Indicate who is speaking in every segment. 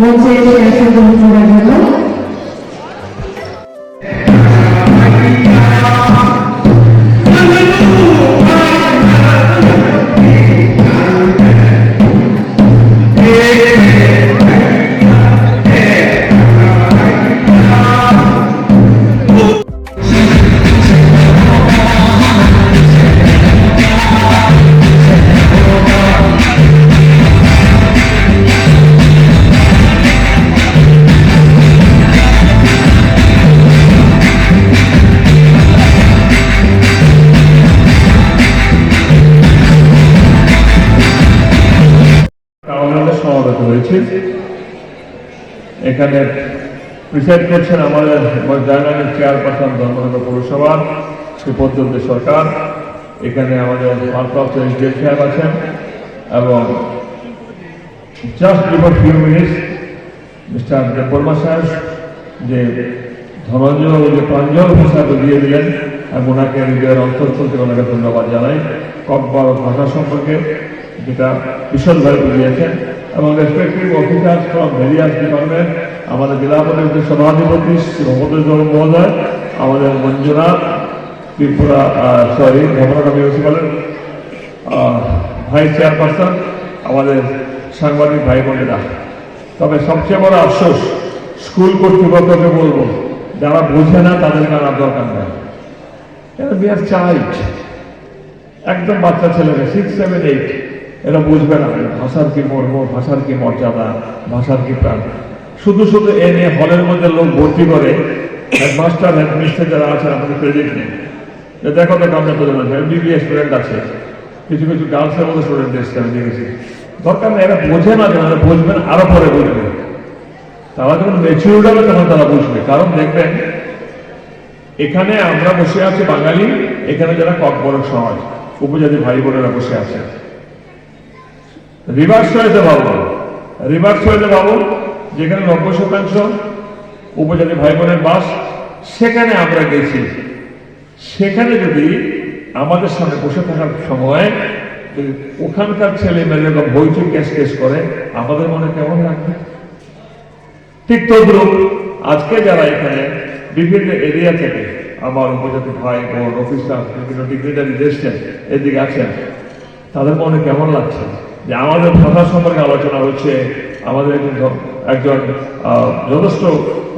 Speaker 1: মঞ্চে এসে আসন গ্রহণ করার জন্য।
Speaker 2: সমাবেত হয়েছে। এখানে প্রিসাইড করছেন আমাদের জার্নালের চেয়ারপারসন ধর্মনগর পৌরসভা শ্রী পদ্মদেব সরকার। এখানে আমাদের ভারপ্রাপ্ত এসডিএম সাহেব আছেন এবং just before few minutes mister Debbarma সাহেব যে ধনঞ্জয় যে প্রাঞ্জল হিসাবে দিয়ে দিলেন এবং ওনাকে হৃদয়ের অন্তঃস্থল থেকে ওনাকে ধন্যবাদ জানাই ককবরক ভাষা সম্পর্কে যেটা ভীষণভাবে বুঝিয়েছেন এবং respective officers from various department, আমাদের জেলা পরিষদের সভাধিপতি শ্রী মহোদয় মহোদয়, আমাদের মঞ্জুনাথ ত্রিপুরা ধর্মনগর মিউনিসিপ্যালের ভাইস চেয়ারপারসন, আমাদের সাংবাদিক ভাই বোনেরা। তবে সবচেয়ে বড় আফসোস স্কুল কর্তৃপক্ষকে বলবো যারা বোঝে না তাদেরকে আনার দরকার নেই। বিয়ার চাইল্ড একদম বাচ্চা ছেলেকে 6, 7, 8 এরা বুঝবে না ভাষার কি মর্ম, ভাষার কি মর্যাদা, ভাষার কি প্রাণ। শুধু শুধু এ নিয়ে হলের মধ্যে লোক ভর্তি করে হেডমাস্টার হেডমিস্টার যারা আছেন আমাদের ক্রেডিট নেই। দেখো তো কামনা করে এমবিবিএস স্টুডেন্ট আছে, কিছু কিছু গার্লসের মধ্যে স্টুডেন্ট এসছে আমি দেখেছি। দরকার নেই, এরা বোঝে না, যারা বুঝবেন আরো পরে বুঝবে। তারা যখন ম্যাচিউরড হবে তখন তারা বুঝবে। কারণ দেখবেন এখানে আমরা বসে আছি বাঙালি, এখানে যারা ককবরক সমাজ উপজাতি ভাই বোনেরা বসে আছে। রিভার্স হয়েছে ভাবো যেখানে 90% উপজাতি ভাই বোনের বাস, সেখানে আমরা গেছি। সেখানে যদি আমাদের সামনে বসে থাকার সময় ওখানকার ছেলে মেয়ে হইচই কেস করে আমাদের মনে কেমন লাগবে? ঠিক তদ্রুপ আজকে যারা এখানে বিভিন্ন এরিয়া থেকে আমার উপজাতি ভাই বোন অফিসার বিভিন্ন ডিগ্রিটারি এসছেন এদিকে আছেন, তাদের মনে কেমন লাগছে যে আমাদের ভাষা সম্পর্কে আলোচনা হচ্ছে? আমাদের একজন যথেষ্ট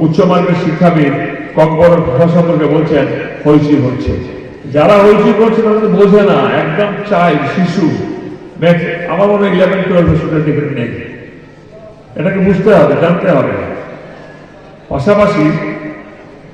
Speaker 2: উচ্চমার্গের শিক্ষাবিদ ককবরক ভাষা সম্পর্কে বলছেন হইচি হচ্ছে। যারা হইচি করছে তাদের বোঝে না, একদম চাইল্ড, শিশু। আমার মনে হয় 11-12 স্টুডেন্ট এখানে নেই। এটাকে বুঝতে হবে, জানতে হবে। পাশাপাশি